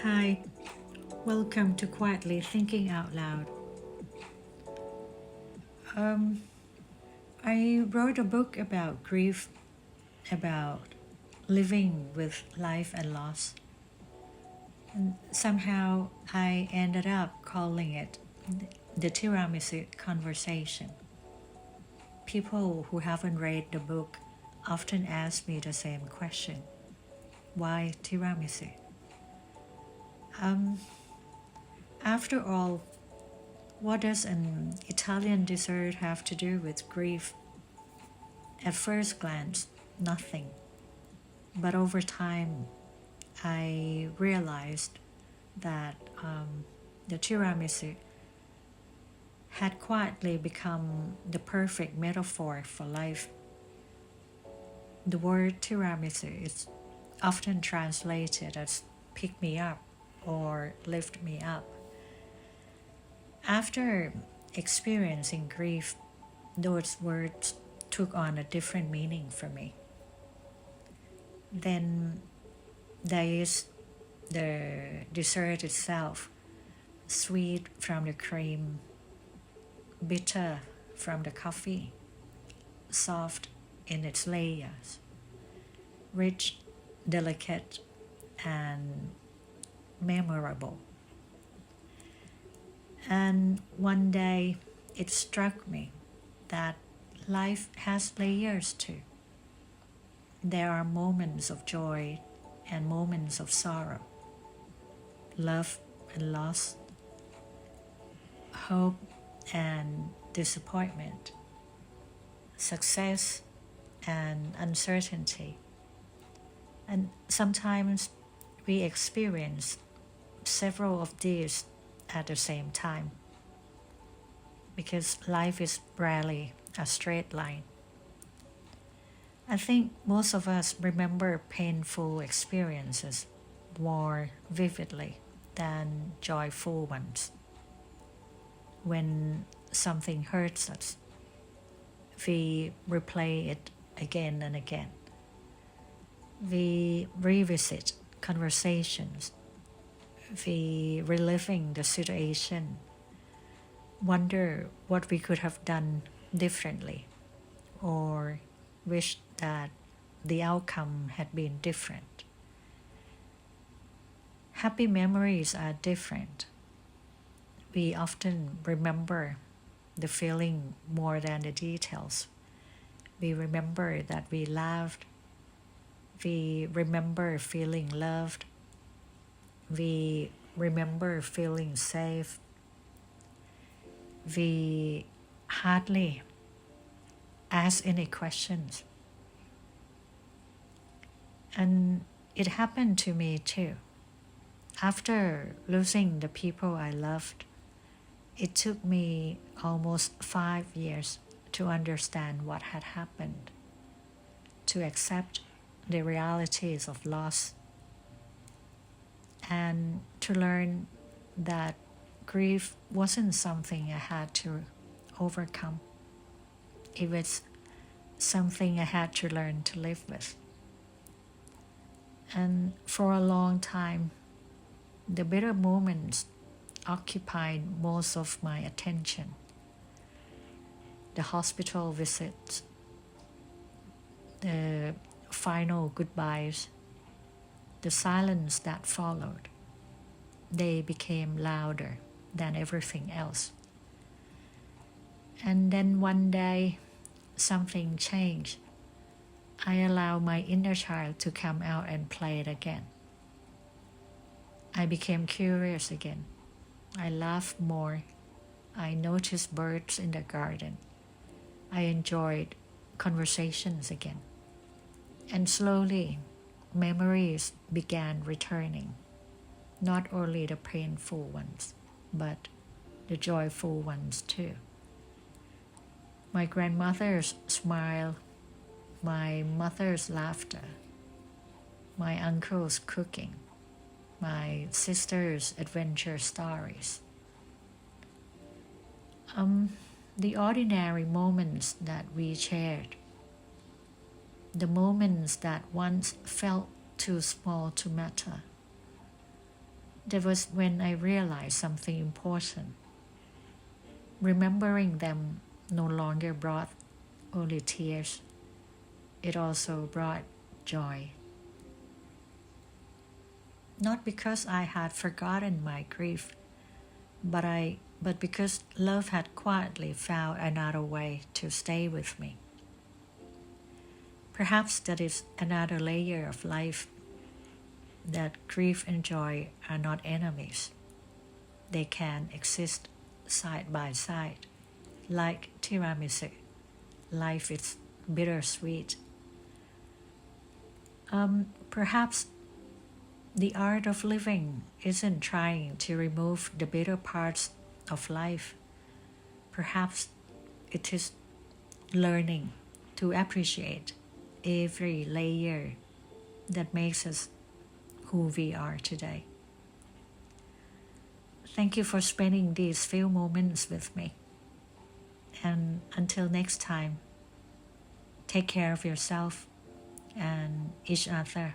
Hi, welcome to Quietly Thinking Out Loud. Um, I wrote a book about grief, about living with life and loss, and somehow I ended up calling it the Tiramisu Conversation. People who haven't read the book often ask me the same question: why tiramisu? Um, After all, what does an Italian dessert have to do with grief? At first glance, nothing. But over time, I realized that the tiramisu had quietly become the perfect metaphor for life. The word tiramisu is often translated as pick me up or lift me up. After experiencing grief, those words took on a different meaning for me. Then there is the dessert itself, sweet from the cream, bitter from the coffee, soft in its layers, rich, delicate, and memorable. And one day it struck me that life has layers too. There are moments of joy and moments of sorrow, love and loss, hope and disappointment, success and uncertainty. And sometimes we experience several of these at the same time because life is rarely a straight line. I think most of us remember painful experiences more vividly than joyful ones. When something hurts us, we replay it again and again. We revisit conversations. We reliving the situation, wonder what we could have done differently, or wish that the outcome had been different. Happy memories are different. We often remember the feeling more than the details. We remember that we laughed. We remember feeling loved. We remember feeling safe. We hardly ask any questions. And it happened to me too. After losing the people I loved, it took me almost 5 years to understand what had happened, to accept the realities of loss, and to learn that grief wasn't something I had to overcome. It was something I had to learn to live with. And for a long time, the bitter moments occupied most of my attention. The hospital visits, the final goodbyes, the silence that followed, they became louder than everything else. And then one day, something changed. I allowed my inner child to come out and play it again. I became curious again. I laughed more. I noticed birds in the garden. I enjoyed conversations again. And slowly, memories began returning. Not only the painful ones, but the joyful ones too. My grandmother's smile, my mother's laughter, my uncle's cooking, my sister's adventure stories. The ordinary moments that we shared, the moments that once felt too small to matter, That was when I realized something important. Remembering them no longer brought only tears, it also brought joy. Not because I had forgotten my grief, but because love had quietly found another way to stay with me. Perhaps that is another layer of life, that grief and joy are not enemies. They can exist side by side, like tiramisu. Life is bittersweet. Perhaps the art of living isn't trying to remove the bitter parts of life. Perhaps it is learning to appreciate every layer that makes us who we are today. Thank you for spending these few moments with me. And until next time, take care of yourself and each other.